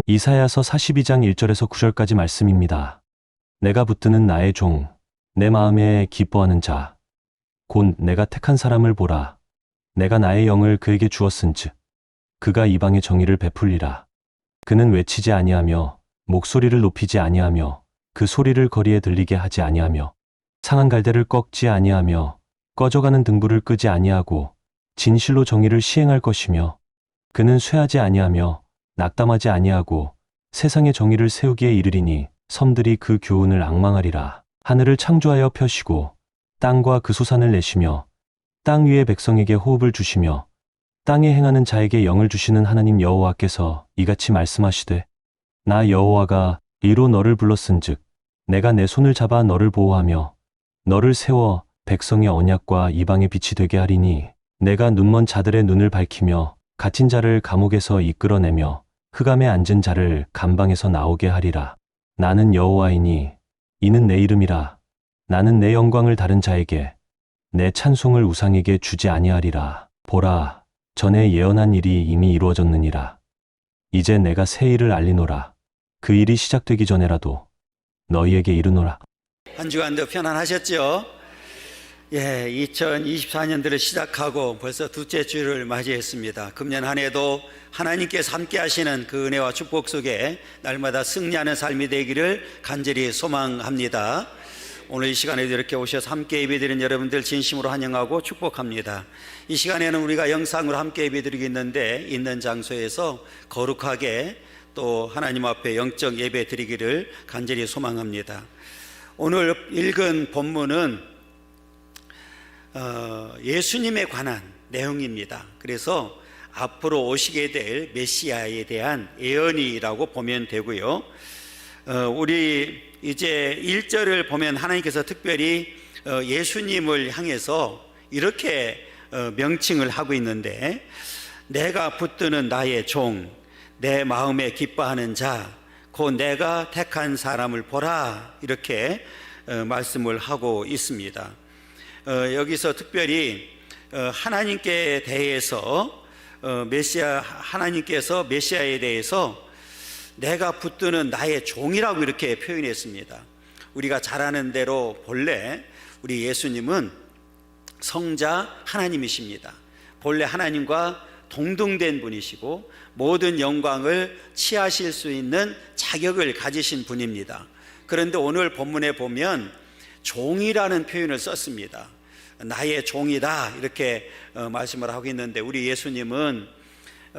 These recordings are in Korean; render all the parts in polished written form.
이사야서 42장 1절에서 9절까지 말씀입니다. 내가 붙드는 나의 종, 내 마음에 기뻐하는 자, 곧 내가 택한 사람을 보라. 내가 나의 영을 그에게 주었은즉 그가 이방의 정의를 베풀리라. 그는 외치지 아니하며 목소리를 높이지 아니하며 그 소리를 거리에 들리게 하지 아니하며 상한 갈대를 꺾지 아니하며 꺼져가는 등불을 끄지 아니하고 진실로 정의를 시행할 것이며 그는 쇠하지 아니하며 낙담하지 아니하고 세상의 정의를 세우기에 이르리니 섬들이 그 교훈을 앙망하리라. 하늘을 창조하여 펴시고 땅과 그 소산을 내시며 땅 위의 백성에게 호흡을 주시며 땅에 행하는 자에게 영을 주시는 하나님 여호와께서 이같이 말씀하시되 나 여호와가 이로 너를 불렀은즉 내가 내 손을 잡아 너를 보호하며 너를 세워 백성의 언약과 이방의 빛이 되게 하리니 내가 눈먼 자들의 눈을 밝히며 갇힌 자를 감옥에서 이끌어내며 흑암에 앉은 자를 감방에서 나오게 하리라. 나는 여호와이니 이는 내 이름이라. 나는 내 영광을 다른 자에게 내 찬송을 우상에게 주지 아니하리라. 보라, 전에 예언한 일이 이미 이루어졌느니라. 이제 내가 새 일을 알리노라. 그 일이 시작되기 전에라도 너희에게 이르노라. 한 주간도 편안하셨죠? 2024년도를 시작하고 벌써 둘째 주를 맞이했습니다. 금년 한 해도 하나님께서 함께 하시는 그 은혜와 축복 속에 날마다 승리하는 삶이 되기를 간절히 소망합니다. 오늘 이 시간에도 이렇게 오셔서 함께 예배드리는 여러분들 진심으로 환영하고 축복합니다. 이 시간에는 우리가 영상으로 함께 예배드리겠는데 있는 장소에서 거룩하게 또 하나님 앞에 영적 예배 드리기를 간절히 소망합니다. 오늘 읽은 본문은 예수님에 관한 내용입니다. 그래서 앞으로 오시게 될 메시아에 대한 예언이라고 보면 되고요. 우리 이제 1절을 보면 하나님께서 특별히 예수님을 향해서 이렇게 명칭을 하고 있는데 내가 붙드는 나의 종, 내 마음에 기뻐하는 자, 곧 내가 택한 사람을 보라, 이렇게 말씀을 하고 있습니다. 여기서 특별히 하나님께 대해서 하나님께서 메시아에 대해서 내가 붙드는 나의 종이라고 이렇게 표현했습니다. 우리가 잘 아는 대로 본래 우리 예수님은 성자 하나님이십니다. 본래 하나님과 동등된 분이시고 모든 영광을 취하실 수 있는 자격을 가지신 분입니다. 그런데 오늘 본문에 보면 종이라는 표현을 썼습니다. 나의 종이다, 이렇게 말씀을 하고 있는데 우리 예수님은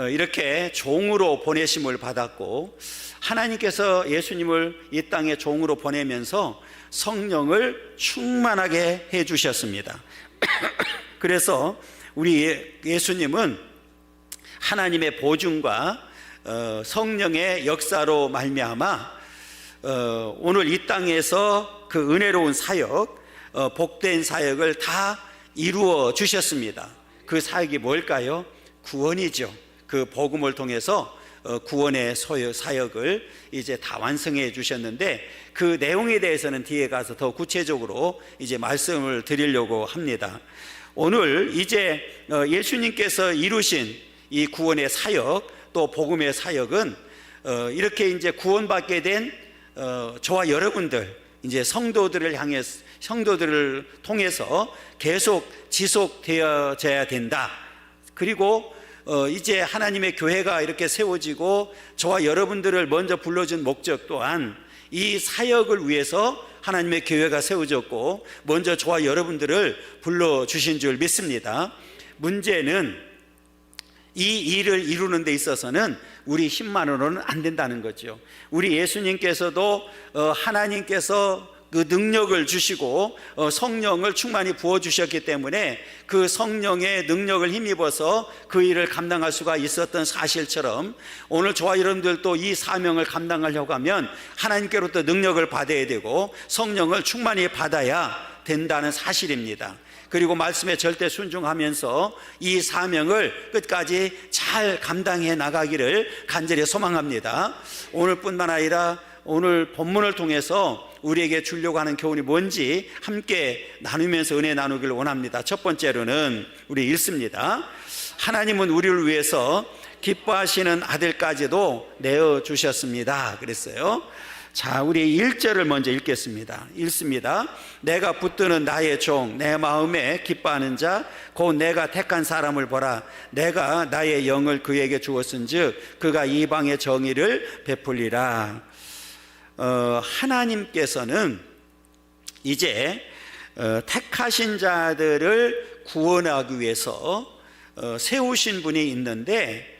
이렇게 종으로 보내심을 받았고 하나님께서 예수님을 이 땅에 종으로 보내면서 성령을 충만하게 해 주셨습니다. 그래서 우리 예수님은 하나님의 보증과 성령의 역사로 말미암아 오늘 이 땅에서 그 은혜로운 사역, 복된 사역을 다 이루어 주셨습니다. 그 사역이 뭘까요? 구원이죠. 그 복음을 통해서 구원의 사역을 이제 다 완성해 주셨는데 그 내용에 대해서는 뒤에 가서 더 구체적으로 이제 말씀을 드리려고 합니다. 오늘 이제 예수님께서 이루신 이 구원의 사역, 또 복음의 사역은 이렇게 이제 구원받게 된 저와 여러분들, 이제 성도들을 통해서 계속 지속되어져야 된다. 그리고 이제 하나님의 교회가 이렇게 세워지고 저와 여러분들을 먼저 불러준 목적 또한 이 사역을 위해서 하나님의 교회가 세워졌고 먼저 저와 여러분들을 불러주신 줄 믿습니다. 문제는 이 일을 이루는 데 있어서는 우리 힘만으로는 안 된다는 거죠. 우리 예수님께서도 하나님께서 그 능력을 주시고 성령을 충만히 부어주셨기 때문에 그 성령의 능력을 힘입어서 그 일을 감당할 수가 있었던 사실처럼 오늘 저와 여러분들도 이 사명을 감당하려고 하면 하나님께로부터 능력을 받아야 되고 성령을 충만히 받아야 된다는 사실입니다. 그리고 말씀에 절대 순종하면서 이 사명을 끝까지 잘 감당해 나가기를 간절히 소망합니다. 오늘뿐만 아니라 오늘 본문을 통해서 우리에게 주려고 하는 교훈이 뭔지 함께 나누면서 은혜 나누기를 원합니다. 첫 번째로는 우리 읽습니다. 하나님은 우리를 위해서 기뻐하시는 아들까지도 내어주셨습니다. 그랬어요. 자, 우리 1절을 먼저 읽겠습니다. 읽습니다. 내가 붙드는 나의 종, 내 마음에 기뻐하는 자, 곧 내가 택한 사람을 보라. 내가 나의 영을 그에게 주었은즉 그가 이방의 정의를 베풀리라. 하나님께서는 이제 택하신 자들을 구원하기 위해서 세우신 분이 있는데,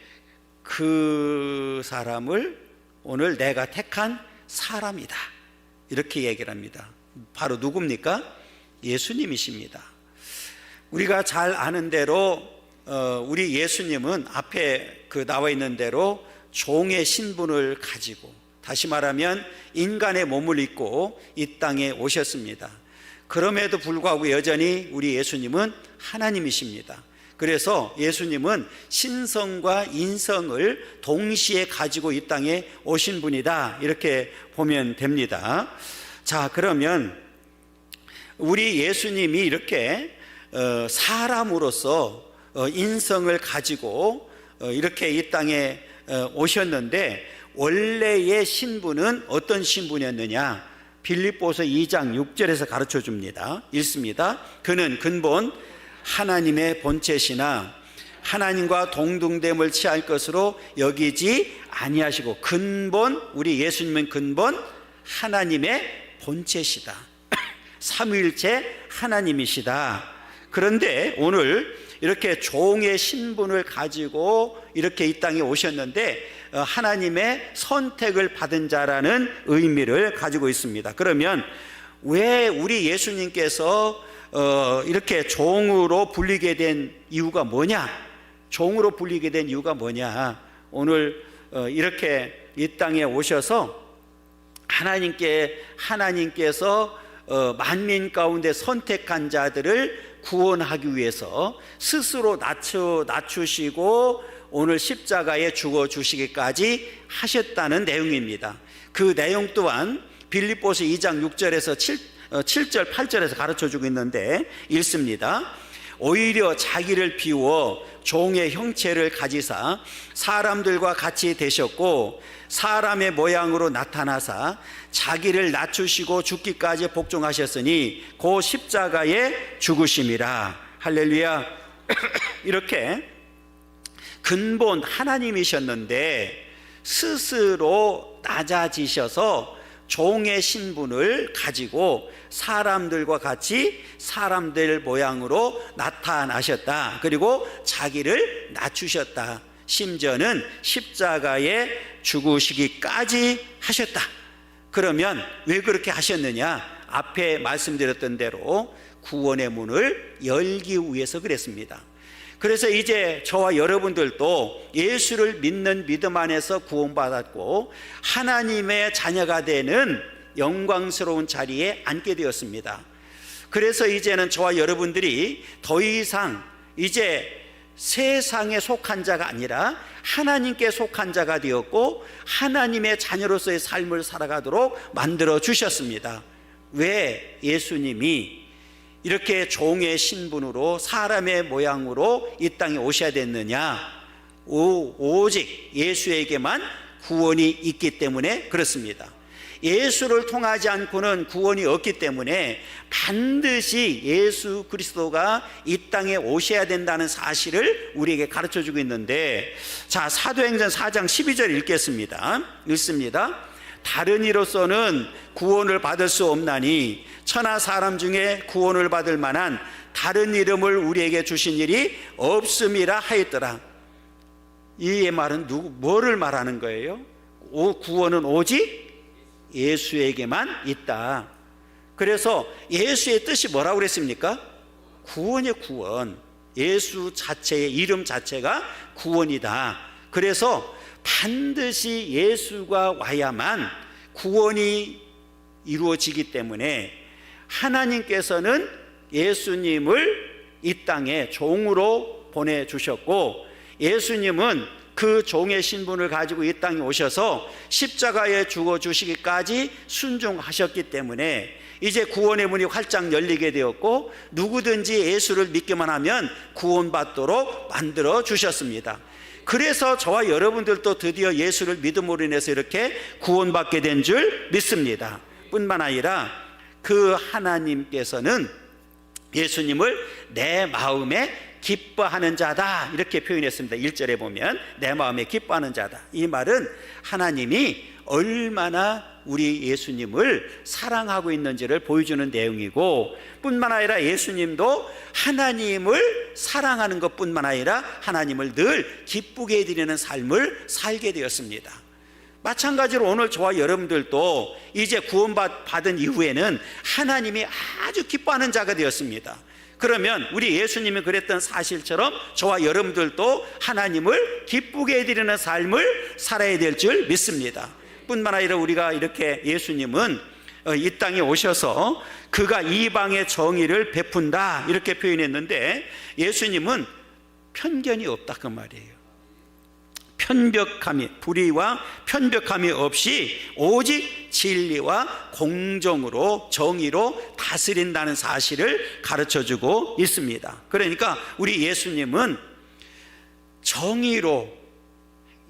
그 사람을 오늘 내가 택한 사람이다, 이렇게 얘기를 합니다. 바로 누굽니까? 예수님이십니다. 우리가 잘 아는 대로 우리 예수님은 앞에 나와 있는 대로 종의 신분을 가지고, 다시 말하면 인간의 몸을 입고 이 땅에 오셨습니다. 그럼에도 불구하고 여전히 우리 예수님은 하나님이십니다. 그래서 예수님은 신성과 인성을 동시에 가지고 이 땅에 오신 분이다, 이렇게 보면 됩니다. 자, 그러면 우리 예수님이 이렇게 사람으로서 인성을 가지고 이렇게 이 땅에 오셨는데, 원래의 신분은 어떤 신분이었느냐? 빌립보서 2장 6절에서 가르쳐 줍니다. 읽습니다. 그는 근본 하나님의 본체시나 하나님과 동등됨을 취할 것으로 여기지 아니하시고, 근본, 우리 예수님은 근본 하나님의 본체시다. 삼위일체 하나님이시다. 그런데 오늘 이렇게 종의 신분을 가지고 이렇게 이 땅에 오셨는데, 하나님의 선택을 받은 자라는 의미를 가지고 있습니다. 그러면 왜 우리 예수님께서 이렇게 종으로 불리게 된 이유가 뭐냐? 종으로 불리게 된 이유가 뭐냐? 오늘 이렇게 이 땅에 오셔서 하나님께서 만민 가운데 선택한 자들을 구원하기 위해서 스스로 낮추시고 오늘 십자가에 죽어주시기까지 하셨다는 내용입니다. 그 내용 또한 빌립보서 2장 6절에서 7절 8절에서 가르쳐주고 있는데, 읽습니다. 오히려 자기를 비워 종의 형체를 가지사 사람들과 같이 되셨고, 사람의 모양으로 나타나사 자기를 낮추시고 죽기까지 복종하셨으니 그 십자가에 죽으심이라. 할렐루야. 이렇게 근본 하나님이셨는데 스스로 낮아지셔서 종의 신분을 가지고 사람들과 같이 사람들 모양으로 나타나셨다. 그리고 자기를 낮추셨다. 심지어는 십자가에 죽으시기까지 하셨다. 그러면 왜 그렇게 하셨느냐? 앞에 말씀드렸던 대로 구원의 문을 열기 위해서 그랬습니다. 그래서 이제 저와 여러분들도 예수를 믿는 믿음 안에서 구원받았고 하나님의 자녀가 되는 영광스러운 자리에 앉게 되었습니다. 그래서 이제는 저와 여러분들이 더 이상 이제 세상에 속한 자가 아니라 하나님께 속한 자가 되었고 하나님의 자녀로서의 삶을 살아가도록 만들어 주셨습니다. 왜 예수님이 이렇게 종의 신분으로 사람의 모양으로 이 땅에 오셔야 됐느냐? 오직 예수에게만 구원이 있기 때문에 그렇습니다. 예수를 통하지 않고는 구원이 없기 때문에 반드시 예수 그리스도가 이 땅에 오셔야 된다는 사실을 우리에게 가르쳐주고 있는데, 자, 사도행전 4장 12절 읽겠습니다. 읽습니다. 다른 이로서는 구원을 받을 수 없나니 천하 사람 중에 구원을 받을 만한 다른 이름을 우리에게 주신 일이 없음이라 하였더라. 이 말은 뭐를 말하는 거예요? 구원은 오직 예수에게만 있다. 그래서 예수의 뜻이 뭐라고 그랬습니까? 구원이요, 구원. 예수 자체의 이름 자체가 구원이다. 그래서 반드시 예수가 와야만 구원이 이루어지기 때문에 하나님께서는 예수님을 이 땅에 종으로 보내주셨고, 예수님은 그 종의 신분을 가지고 이 땅에 오셔서 십자가에 죽어주시기까지 순종하셨기 때문에 이제 구원의 문이 활짝 열리게 되었고, 누구든지 예수를 믿기만 하면 구원받도록 만들어 주셨습니다. 그래서 저와 여러분들도 드디어 예수를 믿음으로 인해서 이렇게 구원받게 된 줄 믿습니다. 뿐만 아니라 그 하나님께서는 예수님을 내 마음에 기뻐하는 자다 이렇게 표현했습니다. 1절에 보면 내 마음에 기뻐하는 자다. 이 말은 하나님이 얼마나 우리 예수님을 사랑하고 있는지를 보여주는 내용이고, 뿐만 아니라 예수님도 하나님을 사랑하는 것뿐만 아니라 하나님을 늘 기쁘게 해드리는 삶을 살게 되었습니다. 마찬가지로 오늘 저와 여러분들도 이제 구원받은 이후에는 하나님이 아주 기뻐하는 자가 되었습니다. 그러면 우리 예수님이 그랬던 사실처럼 저와 여러분들도 하나님을 기쁘게 해드리는 삶을 살아야 될 줄 믿습니다. 뿐만 아니라 우리가 이렇게 예수님은 이 땅에 오셔서 그가 이방의 정의를 베푼다 이렇게 표현했는데, 예수님은 편견이 없다 그 말이에요. 불의와 편벽함이 없이 오직 진리와 공정으로 정의로 다스린다는 사실을 가르쳐주고 있습니다. 그러니까 우리 예수님은 정의로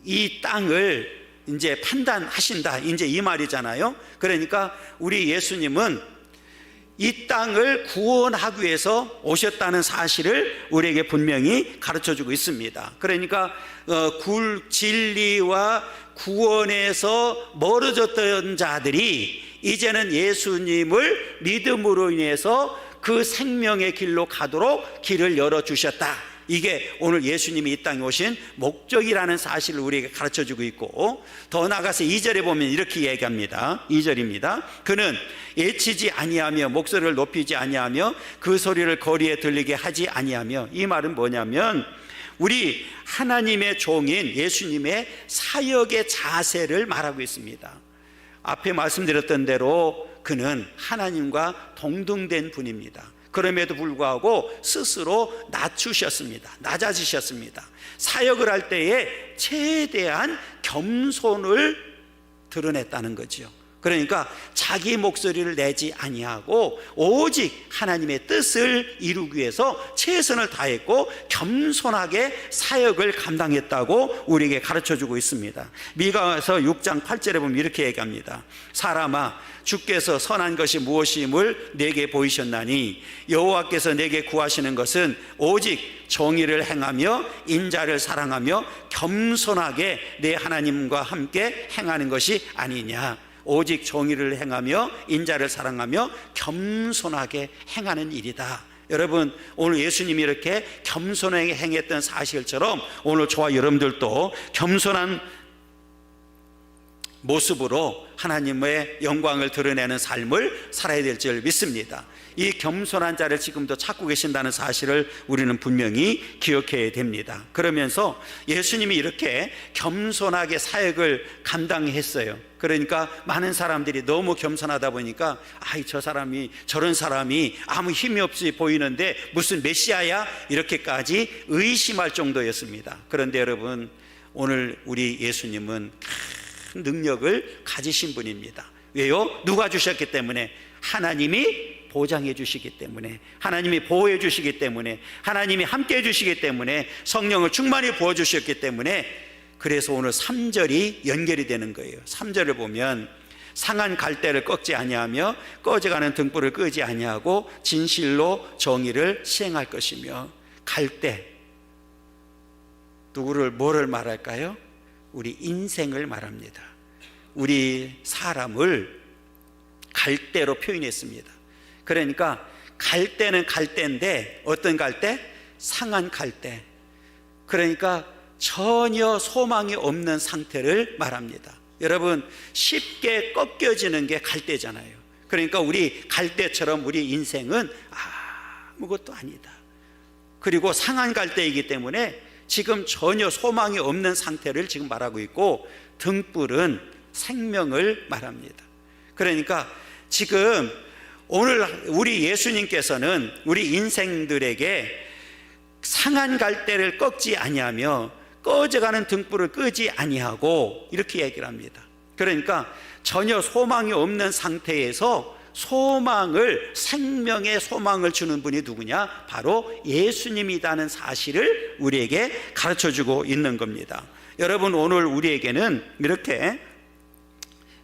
이 땅을 이제 판단하신다 이제 이 말이잖아요. 그러니까 우리 예수님은 이 땅을 구원하기 위해서 오셨다는 사실을 우리에게 분명히 가르쳐주고 있습니다. 그러니까 진리와 구원에서 멀어졌던 자들이 이제는 예수님을 믿음으로 인해서 그 생명의 길로 가도록 길을 열어주셨다. 이게 오늘 예수님이 이 땅에 오신 목적이라는 사실을 우리에게 가르쳐주고 있고, 더 나아가서 2절에 보면 이렇게 얘기합니다. 2절입니다. 그는 예치지 아니하며 목소리를 높이지 아니하며 그 소리를 거리에 들리게 하지 아니하며, 이 말은 뭐냐면 우리 하나님의 종인 예수님의 사역의 자세를 말하고 있습니다. 앞에 말씀드렸던 대로 그는 하나님과 동등된 분입니다. 그럼에도 불구하고 스스로 낮아지셨습니다. 사역을 할 때에 최대한 겸손을 드러냈다는 거죠. 그러니까 자기 목소리를 내지 아니하고 오직 하나님의 뜻을 이루기 위해서 최선을 다했고 겸손하게 사역을 감당했다고 우리에게 가르쳐주고 있습니다. 미가서 6장 8절에 보면 이렇게 얘기합니다. 사람아, 주께서 선한 것이 무엇임을 내게 보이셨나니 여호와께서 내게 구하시는 것은 오직 정의를 행하며 인자를 사랑하며 겸손하게 내 하나님과 함께 행하는 것이 아니냐. 오직 정의를 행하며 인자를 사랑하며 겸손하게 행하는 일이다. 여러분, 오늘 예수님이 이렇게 겸손하게 행했던 사실처럼 오늘 저와 여러분들도 겸손한 모습으로 하나님의 영광을 드러내는 삶을 살아야 될 줄 믿습니다. 이 겸손한 자를 지금도 찾고 계신다는 사실을 우리는 분명히 기억해야 됩니다. 그러면서 예수님이 이렇게 겸손하게 사역을 감당했어요. 그러니까 많은 사람들이 너무 겸손하다 보니까 저 사람이 저런 사람이 아무 힘이 없이 보이는데 무슨 메시아야? 이렇게까지 의심할 정도였습니다. 그런데 여러분, 오늘 우리 예수님은 큰 능력을 가지신 분입니다. 왜요? 누가 주셨기 때문에? 하나님이 보장해 주시기 때문에, 하나님이 보호해 주시기 때문에, 하나님이 함께 해 주시기 때문에, 성령을 충만히 부어 주셨기 때문에, 그래서 오늘 3절이 연결이 되는 거예요. 3절을 보면 상한 갈대를 꺾지 아니하며 꺼져가는 등불을 끄지 아니하고 진실로 정의를 시행할 것이며. 갈대, 뭐를 말할까요? 우리 인생을 말합니다. 우리 사람을 갈대로 표현했습니다. 그러니까 갈대는 갈대인데 어떤 갈대? 상한 갈대. 그러니까 전혀 소망이 없는 상태를 말합니다. 여러분, 쉽게 꺾여지는 게 갈대잖아요. 그러니까 우리 갈대처럼 우리 인생은 아무것도 아니다. 그리고 상한 갈대이기 때문에 지금 전혀 소망이 없는 상태를 지금 말하고 있고, 등불은 생명을 말합니다. 그러니까 지금 오늘 우리 예수님께서는 우리 인생들에게 상한 갈대를 꺾지 아니하며 꺼져가는 등불을 끄지 아니하고 이렇게 얘기를 합니다. 그러니까 전혀 소망이 없는 상태에서 소망을, 생명의 소망을 주는 분이 누구냐? 바로 예수님이라는 사실을 우리에게 가르쳐주고 있는 겁니다. 여러분, 오늘 우리에게는 이렇게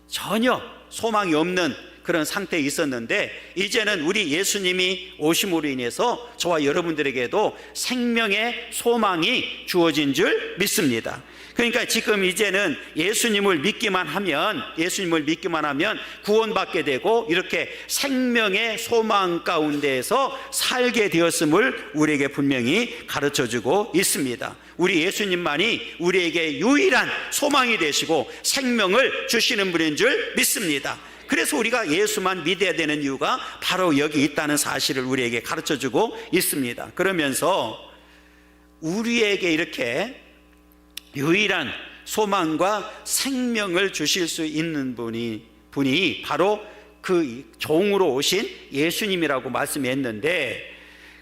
전혀 소망이 없는 그런 상태에 있었는데, 이제는 우리 예수님이 오심으로 인해서 저와 여러분들에게도 생명의 소망이 주어진 줄 믿습니다. 그러니까 지금 이제는 예수님을 믿기만 하면 구원받게 되고, 이렇게 생명의 소망 가운데에서 살게 되었음을 우리에게 분명히 가르쳐주고 있습니다. 우리 예수님만이 우리에게 유일한 소망이 되시고 생명을 주시는 분인 줄 믿습니다. 그래서 우리가 예수만 믿어야 되는 이유가 바로 여기 있다는 사실을 우리에게 가르쳐주고 있습니다. 그러면서 우리에게 이렇게 유일한 소망과 생명을 주실 수 있는 분이 바로 그 종으로 오신 예수님이라고 말씀했는데,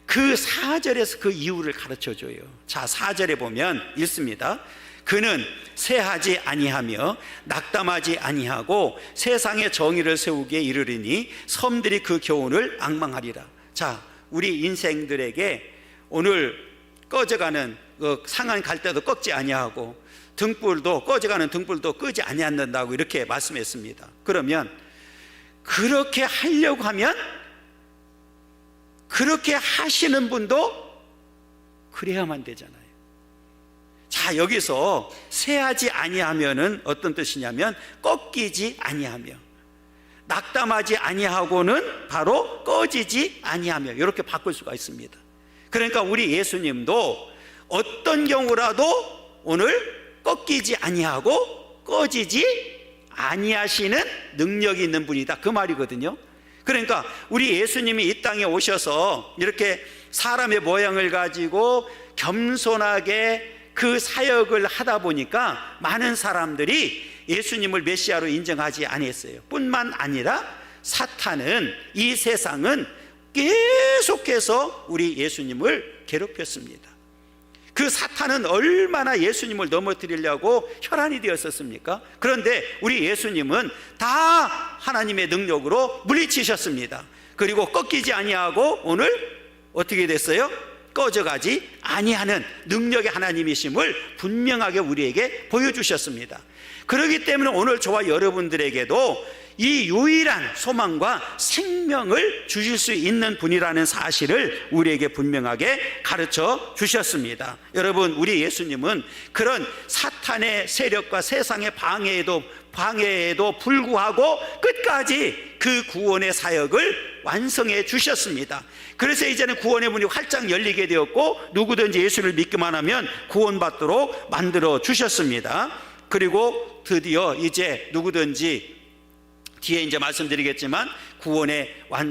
그 4절에서 그 이유를 가르쳐줘요. 자, 4절에 보면 읽습니다. 그는 쇠하지 아니하며 낙담하지 아니하고 세상의 정의를 세우기에 이르리니 섬들이 그 교훈을 앙망하리라. 자, 우리 인생들에게 오늘 꺼져가는 상한 갈대도 꺾지 아니하고 꺼져가는 등불도 끄지 아니한다고 이렇게 말씀했습니다. 그러면 그렇게 하려고 하면 그렇게 하시는 분도 그래야만 되잖아요. 자, 여기서 쇠하지 아니하면은 어떤 뜻이냐면 꺾이지 아니하며, 낙담하지 아니하고는 바로 꺼지지 아니하며, 이렇게 바꿀 수가 있습니다. 그러니까 우리 예수님도 어떤 경우라도 오늘 꺾이지 아니하고 꺼지지 아니하시는 능력이 있는 분이다, 그 말이거든요. 그러니까 우리 예수님이 이 땅에 오셔서 이렇게 사람의 모양을 가지고 겸손하게 그 사역을 하다 보니까 많은 사람들이 예수님을 메시아로 인정하지 아니했어요. 뿐만 아니라 사탄은, 이 세상은 계속해서 우리 예수님을 괴롭혔습니다. 그 사탄은 얼마나 예수님을 넘어뜨리려고 혈안이 되었었습니까? 그런데 우리 예수님은 다 하나님의 능력으로 물리치셨습니다. 그리고 꺾이지 아니하고 오늘 어떻게 됐어요? 꺼져가지 아니하는 능력의 하나님이심을 분명하게 우리에게 보여주셨습니다. 그렇기 때문에 오늘 저와 여러분들에게도 이 유일한 소망과 생명을 주실 수 있는 분이라는 사실을 우리에게 분명하게 가르쳐 주셨습니다. 여러분, 우리 예수님은 그런 사탄의 세력과 세상의 방해에도 불구하고 끝까지 그 구원의 사역을 완성해 주셨습니다. 그래서 이제는 구원의 문이 활짝 열리게 되었고, 누구든지 예수를 믿기만 하면 구원받도록 만들어 주셨습니다. 그리고 드디어 이제 누구든지 뒤에 이제 말씀드리겠지만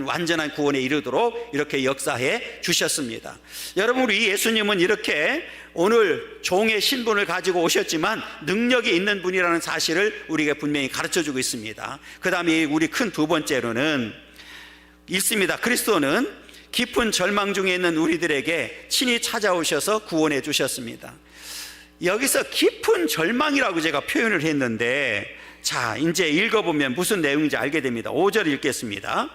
완전한 구원에 이르도록 이렇게 역사해 주셨습니다. 여러분, 우리 예수님은 이렇게 오늘 종의 신분을 가지고 오셨지만 능력이 있는 분이라는 사실을 우리에게 분명히 가르쳐주고 있습니다. 그 다음에 우리 큰 두 번째로는 있습니다. 그리스도는 깊은 절망 중에 있는 우리들에게 친히 찾아오셔서 구원해 주셨습니다. 여기서 깊은 절망이라고 제가 표현을 했는데, 자, 이제 읽어보면 무슨 내용인지 알게 됩니다. 5절 읽겠습니다.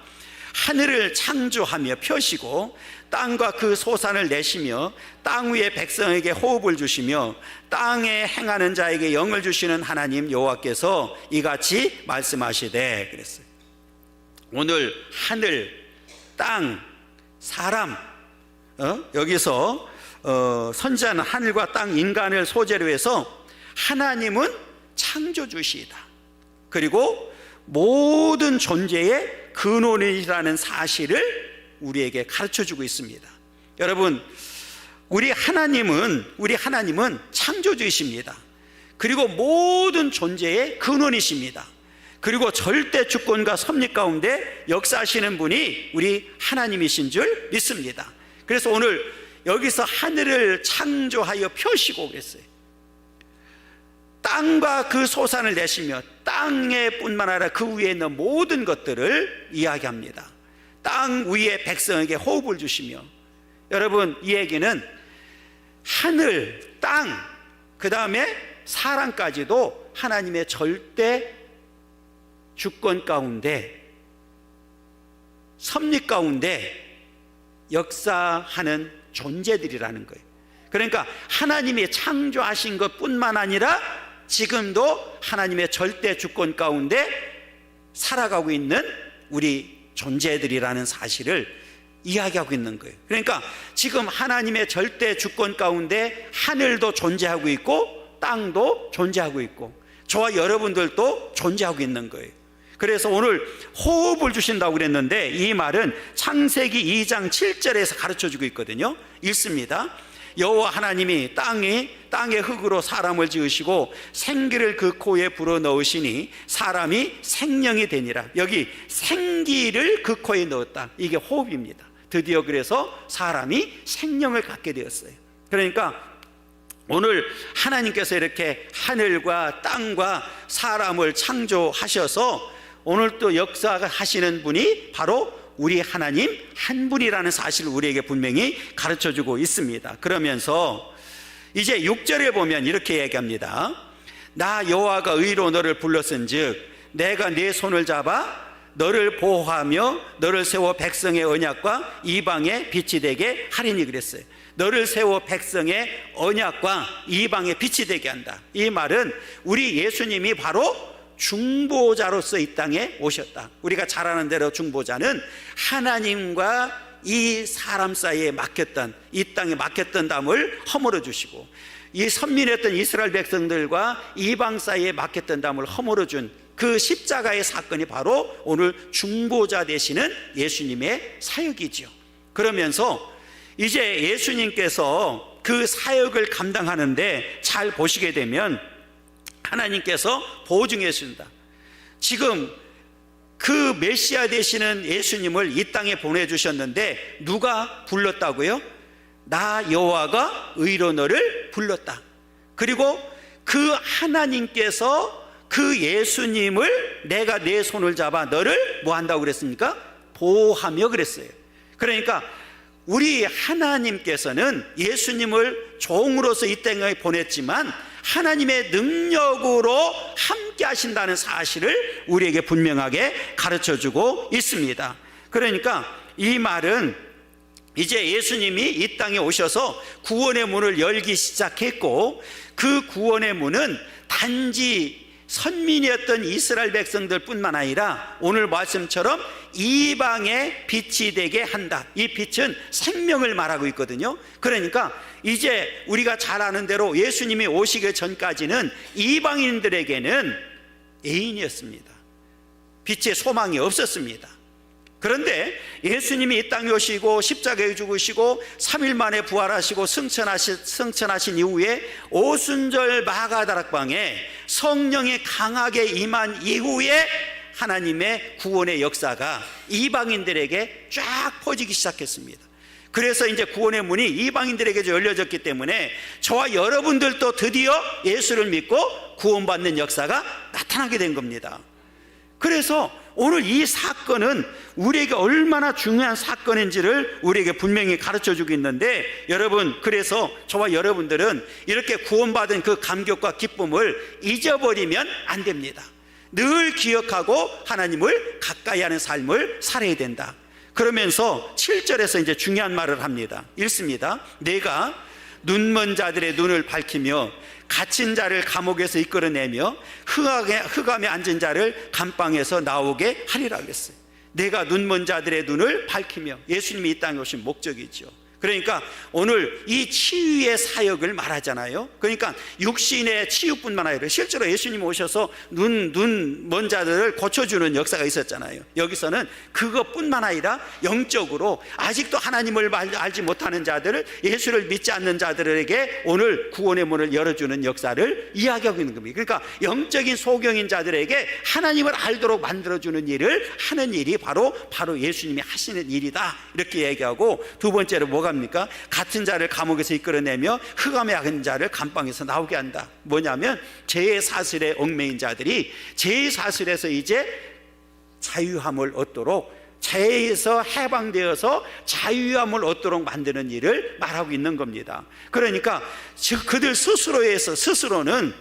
하늘을 창조하며 펴시고 땅과 그 소산을 내시며 땅 위의 백성에게 호흡을 주시며 땅에 행하는 자에게 영을 주시는 하나님 여호와께서 이같이 말씀하시되, 그랬어요. 오늘 하늘, 땅, 사람, 여기서 선지자는 하늘과 땅, 인간을 소재로 해서 하나님은 창조주시다, 그리고 모든 존재의 근원이라는 사실을 우리에게 가르쳐주고 있습니다. 여러분, 우리 하나님은 창조주이십니다. 그리고 모든 존재의 근원이십니다. 그리고 절대 주권과 섭리 가운데 역사하시는 분이 우리 하나님이신 줄 믿습니다. 그래서 오늘 여기서 하늘을 창조하여 펴시고 그랬어요. 땅과 그 소산을 내시며 땅에 뿐만 아니라 그 위에 있는 모든 것들을 이야기합니다. 땅 위에 백성에게 호흡을 주시며, 여러분, 이 얘기는 하늘, 땅, 그 다음에 사람까지도 하나님의 절대 주권 가운데 섭리 가운데 역사하는 존재들이라는 거예요. 그러니까 하나님이 창조하신 것뿐만 아니라 지금도 하나님의 절대 주권 가운데 살아가고 있는 우리 존재들이라는 사실을 이야기하고 있는 거예요. 그러니까 지금 하나님의 절대 주권 가운데 하늘도 존재하고 있고 땅도 존재하고 있고 저와 여러분들도 존재하고 있는 거예요. 그래서 오늘 호흡을 주신다고 그랬는데 이 말은 창세기 2장 7절에서 가르쳐주고 있거든요. 읽습니다. 여호와 하나님이 땅의 흙으로 사람을 지으시고 생기를 그 코에 불어넣으시니 사람이 생명이 되니라. 여기 생기를 그 코에 넣었다. 이게 호흡입니다. 드디어 그래서 사람이 생명을 갖게 되었어요. 그러니까 오늘 하나님께서 이렇게 하늘과 땅과 사람을 창조하셔서 오늘 또 역사하시는 분이 바로 우리 하나님 한 분이라는 사실을 우리에게 분명히 가르쳐주고 있습니다. 그러면서 이제 6절에 보면 이렇게 얘기합니다. 나 여호와가 의로 너를 불렀은즉 내가 네 손을 잡아 너를 보호하며 너를 세워 백성의 언약과 이방의 빛이 되게 하리니 그랬어요. 너를 세워 백성의 언약과 이방의 빛이 되게 한다. 이 말은 우리 예수님이 바로 중보자로서 이 땅에 오셨다. 우리가 잘 아는 대로 중보자는 하나님과 이 사람 사이에 막혔던, 이 땅에 막혔던 담을 허물어 주시고 이 선민했던 이스라엘 백성들과 이방 사이에 막혔던 담을 허물어 준 그 십자가의 사건이 바로 오늘 중보자 되시는 예수님의 사역이지요. 그러면서 이제 예수님께서 그 사역을 감당하는데 잘 보시게 되면 하나님께서 보증해 주신다. 지금 그 메시아 되시는 예수님을 이 땅에 보내주셨는데 누가 불렀다고요? 나 여호와가 의로 너를 불렀다. 그리고 그 하나님께서 그 예수님을 내가 내 손을 잡아 너를 뭐 한다고 그랬습니까? 보호하며 그랬어요. 그러니까 우리 하나님께서는 예수님을 종으로서 이 땅에 보냈지만 하나님의 능력으로 함께 하신다는 사실을 우리에게 분명하게 가르쳐주고 있습니다. 그러니까 이 말은 이제 예수님이 이 땅에 오셔서 구원의 문을 열기 시작했고 그 구원의 문은 단지 선민이었던 이스라엘 백성들 뿐만 아니라 오늘 말씀처럼 이방의 빛이 되게 한다. 이 빛은 생명을 말하고 있거든요. 그러니까 이제 우리가 잘 아는 대로 예수님이 오시기 전까지는 이방인들에게는 애인이었습니다. 빛의 소망이 없었습니다. 그런데 예수님이 이 땅에 오시고 십자가에 죽으시고 3일 만에 부활하시고 승천하신 이후에 오순절 마가다락방에 성령이 강하게 임한 이후에 하나님의 구원의 역사가 이방인들에게 쫙 퍼지기 시작했습니다. 그래서 이제 구원의 문이 이방인들에게 열려졌기 때문에 저와 여러분들도 드디어 예수를 믿고 구원받는 역사가 나타나게 된 겁니다. 그래서 오늘 이 사건은 우리에게 얼마나 중요한 사건인지를 우리에게 분명히 가르쳐주고 있는데 여러분, 그래서 저와 여러분들은 이렇게 구원받은 그 감격과 기쁨을 잊어버리면 안 됩니다. 늘 기억하고 하나님을 가까이 하는 삶을 살아야 된다. 그러면서 7절에서 이제 중요한 말을 합니다. 읽습니다. 내가 눈먼 자들의 눈을 밝히며 갇힌 자를 감옥에서 이끌어내며 흑암에 앉은 자를 감방에서 나오게 하리라 그랬어요. 내가 눈먼 자들의 눈을 밝히며, 예수님이 이 땅에 오신 목적이죠. 그러니까 오늘 이 치유의 사역을 말하잖아요. 그러니까 육신의 치유뿐만 아니라 실제로 예수님이 오셔서 눈먼 자들을 고쳐주는 역사가 있었잖아요. 여기서는 그것뿐만 아니라 영적으로 아직도 하나님을 알지 못하는 자들을, 예수를 믿지 않는 자들에게 오늘 구원의 문을 열어주는 역사를 이야기하고 있는 겁니다. 그러니까 영적인 소경인 자들에게 하나님을 알도록 만들어주는 일을 하는 일이 바로 예수님이 하시는 일이다, 이렇게 얘기하고, 두 번째로 뭐가 합니까? 같은 자를 감옥에서 이끌어내며 흑암에 앉은 자를 감방에서 나오게 한다. 뭐냐면 죄의 사슬에 얽매인 자들이 죄의 사슬에서 이제 자유함을 얻도록, 죄에서 해방되어서 자유함을 얻도록 만드는 일을 말하고 있는 겁니다. 그러니까 즉 그들 스스로는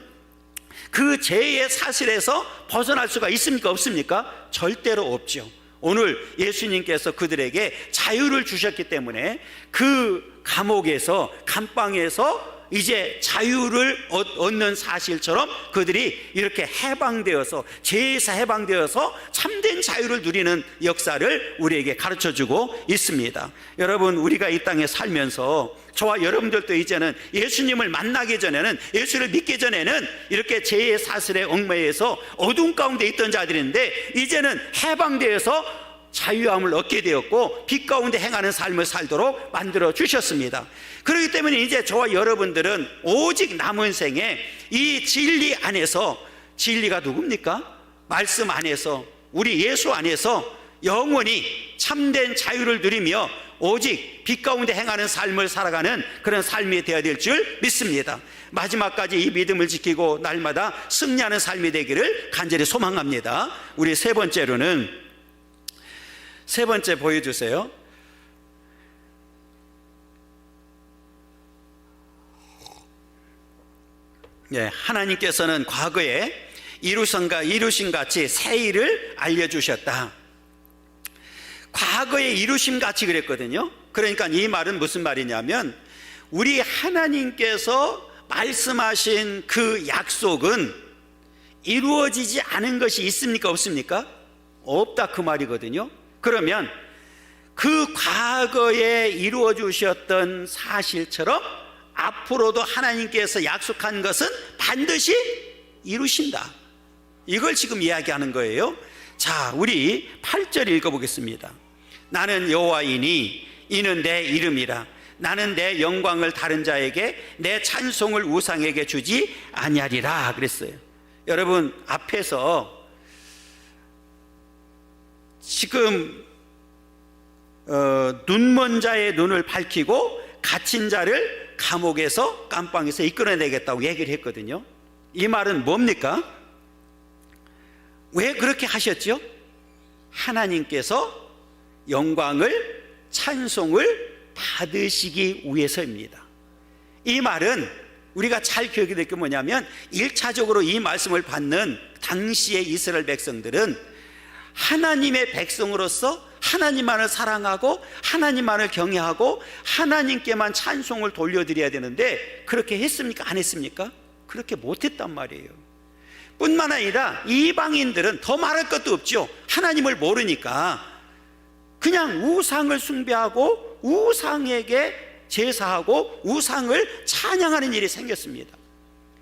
그 죄의 사슬에서 벗어날 수가 있습니까? 없습니까? 절대로 없죠. 오늘 예수님께서 그들에게 자유를 주셨기 때문에 그 감옥에서, 감방에서 이제 자유를 얻는 사실처럼 그들이 이렇게 해방되어서, 죄에서 해방되어서 참된 자유를 누리는 역사를 우리에게 가르쳐주고 있습니다. 여러분, 우리가 이 땅에 살면서 저와 여러분들도 이제는 예수님을 만나기 전에는, 예수를 믿기 전에는 이렇게 죄의 사슬에 얽매여서 어둠 가운데 있던 자들인데, 이제는 해방되어서 자유함을 얻게 되었고 빛 가운데 행하는 삶을 살도록 만들어 주셨습니다. 그렇기 때문에 이제 저와 여러분들은 오직 남은 생에 이 진리 안에서, 진리가 누굽니까? 말씀 안에서, 우리 예수 안에서 영원히 참된 자유를 누리며 오직 빛 가운데 행하는 삶을 살아가는 그런 삶이 되어야 될 줄 믿습니다. 마지막까지 이 믿음을 지키고 날마다 승리하는 삶이 되기를 간절히 소망합니다. 우리 세 번째 보여주세요. 하나님께서는 과거에 이루신 같이 새 일을 알려주셨다. 과거에 이루심 같이 그랬거든요. 그러니까 이 말은 무슨 말이냐면, 우리 하나님께서 말씀하신 그 약속은 이루어지지 않은 것이 있습니까? 없습니까? 없다, 그 말이거든요. 그러면 그 과거에 이루어 주셨던 사실처럼 앞으로도 하나님께서 약속한 것은 반드시 이루신다, 이걸 지금 이야기하는 거예요. 자, 우리 8절 읽어보겠습니다. 나는 여호와이니 이는 내 이름이라. 나는 내 영광을 다른 자에게, 내 찬송을 우상에게 주지 아니하리라 그랬어요. 여러분, 앞에서 지금 눈먼 자의 눈을 밝히고 갇힌 자를 감옥에서, 감방에서 이끌어내겠다고 얘기를 했거든요. 이 말은 뭡니까? 왜 그렇게 하셨죠? 하나님께서 영광을, 찬송을 받으시기 위해서입니다. 이 말은 우리가 잘 기억이 될 게 뭐냐면, 1차적으로 이 말씀을 받는 당시의 이스라엘 백성들은 하나님의 백성으로서 하나님만을 사랑하고 하나님만을 경외하고 하나님께만 찬송을 돌려드려야 되는데, 그렇게 했습니까? 안 했습니까? 그렇게 못했단 말이에요. 뿐만 아니라 이방인들은 더 말할 것도 없죠. 하나님을 모르니까 그냥 우상을 숭배하고 우상에게 제사하고 우상을 찬양하는 일이 생겼습니다.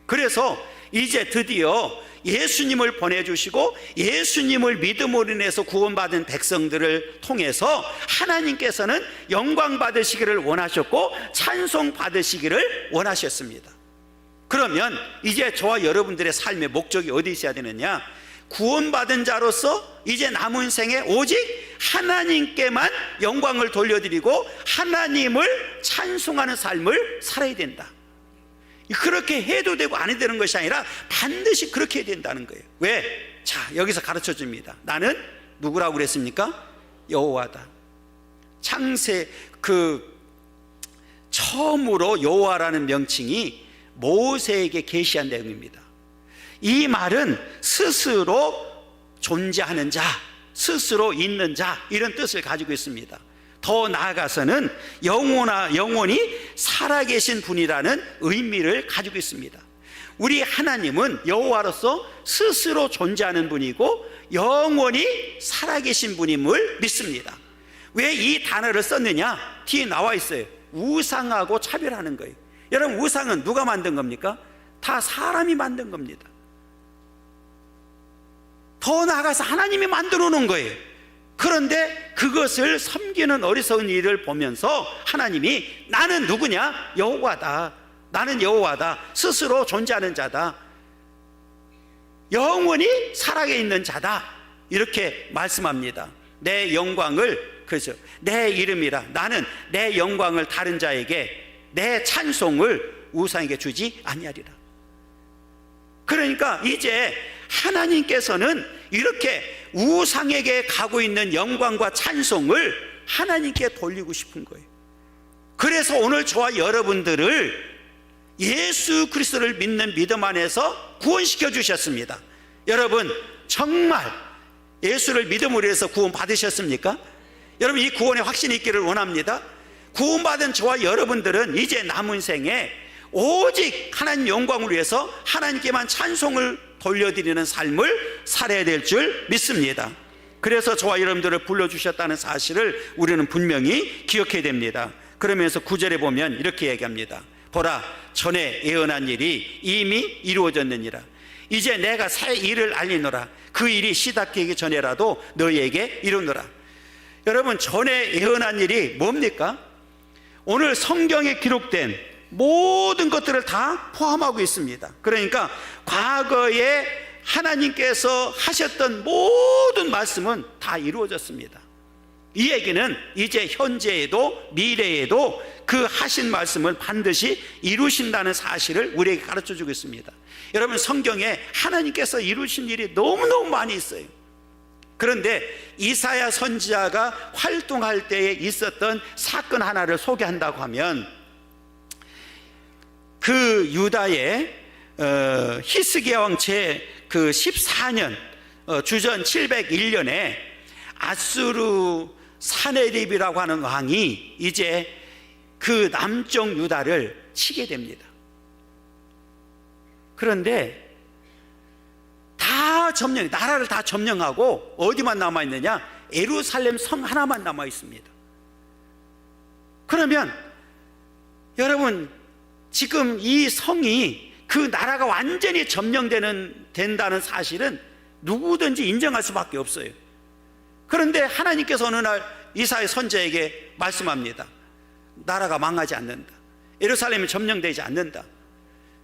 그래서 이제 드디어 예수님을 보내주시고 예수님을 믿음으로 인해서 구원받은 백성들을 통해서 하나님께서는 영광 받으시기를 원하셨고 찬송 받으시기를 원하셨습니다. 그러면 이제 저와 여러분들의 삶의 목적이 어디 있어야 되느냐? 구원받은 자로서 이제 남은 생에 오직 하나님께만 영광을 돌려드리고 하나님을 찬송하는 삶을 살아야 된다. 그렇게 해도 되고 안 해도 되는 것이 아니라 반드시 그렇게 해야 된다는 거예요. 왜? 자, 여기서 가르쳐 줍니다. 나는 누구라고 그랬습니까? 여호와다. 창세 처음으로 여호와라는 명칭이 모세에게 계시한 내용입니다. 이 말은 스스로 존재하는 자, 스스로 있는 자, 이런 뜻을 가지고 있습니다. 더 나아가서는 영원히 살아계신 분이라는 의미를 가지고 있습니다. 우리 하나님은 여호와로서 스스로 존재하는 분이고 영원히 살아계신 분임을 믿습니다. 왜 이 단어를 썼느냐? 뒤에 나와 있어요. 우상하고 차별하는 거예요. 여러분, 우상은 누가 만든 겁니까? 다 사람이 만든 겁니다. 더 나아가서 하나님이 만들어 놓은 거예요. 그런데 그것을 섬기는 어리석은 일을 보면서 하나님이 나는 누구냐? 여호와다. 나는 여호와다. 스스로 존재하는 자다. 영원히 살아있는 자다. 이렇게 말씀합니다. 내 영광을, 그래서 내 이름이라. 나는 내 영광을 다른 자에게, 내 찬송을 우상에게 주지 아니하리라. 그러니까 이제 하나님께서는 이렇게 우상에게 가고 있는 영광과 찬송을 하나님께 돌리고 싶은 거예요. 그래서 오늘 저와 여러분들을 예수 그리스도를 믿는 믿음 안에서 구원시켜 주셨습니다. 여러분, 정말 예수를 믿음으로 해서 구원 받으셨습니까? 여러분, 이 구원의 확신이 있기를 원합니다. 구원받은 저와 여러분들은 이제 남은 생에 오직 하나님 영광을 위해서 하나님께만 찬송을 돌려드리는 삶을 살아야 될 줄 믿습니다. 그래서 저와 여러분들을 불러주셨다는 사실을 우리는 분명히 기억해야 됩니다. 그러면서 9절에 보면 이렇게 얘기합니다. 보라, 전에 예언한 일이 이미 이루어졌느니라. 이제 내가 새 일을 알리노라. 그 일이 시작되기 전에라도 너희에게 이루노라. 여러분, 전에 예언한 일이 뭡니까? 오늘 성경에 기록된 모든 것들을 다 포함하고 있습니다. 그러니까 과거에 하나님께서 하셨던 모든 말씀은 다 이루어졌습니다. 이 얘기는 이제 현재에도 미래에도 그 하신 말씀을 반드시 이루신다는 사실을 우리에게 가르쳐주고 있습니다. 여러분, 성경에 하나님께서 이루신 일이 너무너무 많이 있어요. 그런데 이사야 선지자가 활동할 때에 있었던 사건 하나를 소개한다고 하면, 그 유다의 히스기야 왕 제 14년 주전 701년에 아수르 사네립이라고 하는 왕이 이제 그 남쪽 유다를 치게 됩니다. 그런데 다 점령, 나라를 다 점령하고 어디만 남아있느냐? 예루살렘 성 하나만 남아있습니다. 그러면 여러분, 지금 이 성이 그 나라가 완전히 된다는 사실은 누구든지 인정할 수밖에 없어요. 그런데 하나님께서 어느 날 이사야 선지자에게 말씀합니다. 나라가 망하지 않는다. 예루살렘이 점령되지 않는다.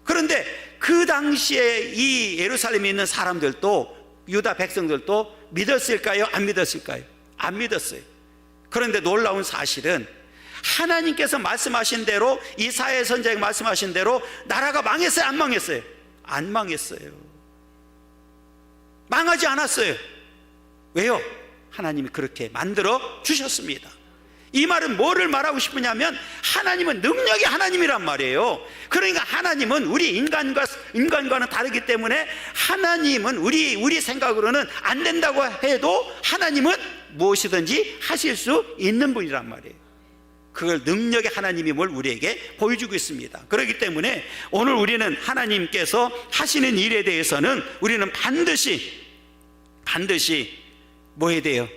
그런데 그 당시에 이 예루살렘에 있는 사람들도, 유다 백성들도 믿었을까요? 안 믿었을까요? 안 믿었어요. 그런데 놀라운 사실은 하나님께서 말씀하신 대로, 이사야 선지자가 말씀하신 대로 나라가 망했어요? 안 망했어요? 안 망했어요. 망하지 않았어요. 왜요? 하나님이 그렇게 만들어 주셨습니다. 이 말은 뭐를 말하고 싶으냐면, 하나님은 능력의 하나님이란 말이에요. 그러니까 하나님은 우리 인간과는 다르기 때문에, 하나님은 우리 생각으로는 안 된다고 해도 하나님은 무엇이든지 하실 수 있는 분이란 말이에요. 그걸 능력의 하나님임을 우리에게 보여주고 있습니다. 그렇기 때문에 오늘 우리는 하나님께서 하시는 일에 대해서는 우리는 반드시 뭐 해야 돼요?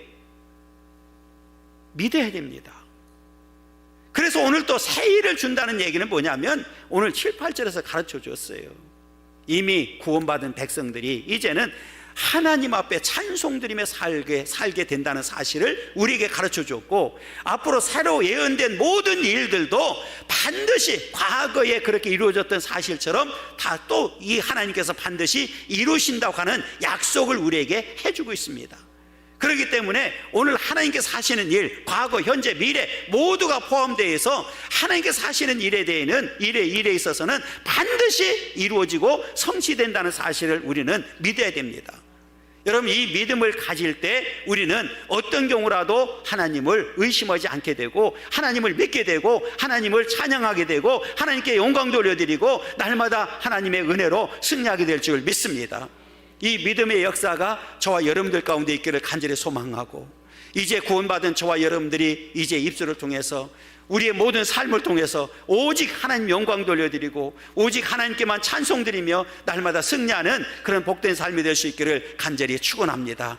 믿어야 됩니다. 그래서 오늘 또 새 일을 준다는 얘기는 뭐냐면, 오늘 7, 8절에서 가르쳐 줬어요. 이미 구원받은 백성들이 이제는 하나님 앞에 찬송드리며 살게 된다는 사실을 우리에게 가르쳐 줬고, 앞으로 새로 예언된 모든 일들도 반드시 과거에 그렇게 이루어졌던 사실처럼 다 또 이 하나님께서 반드시 이루신다고 하는 약속을 우리에게 해주고 있습니다. 그렇기 때문에 오늘 하나님께서 하시는 일, 과거, 현재, 미래 모두가 포함되어 있어 하나님께서 하시는 일에 있어서는 반드시 이루어지고 성취된다는 사실을 우리는 믿어야 됩니다. 여러분, 이 믿음을 가질 때 우리는 어떤 경우라도 하나님을 의심하지 않게 되고, 하나님을 믿게 되고, 하나님을 찬양하게 되고, 하나님께 영광 돌려드리고, 날마다 하나님의 은혜로 승리하게 될 줄 믿습니다. 이 믿음의 역사가 저와 여러분들 가운데 있기를 간절히 소망하고, 이제 구원받은 저와 여러분들이 이제 입술을 통해서, 우리의 모든 삶을 통해서 오직 하나님 영광 돌려드리고, 오직 하나님께만 찬송드리며 날마다 승리하는 그런 복된 삶이 될 수 있기를 간절히 축원합니다.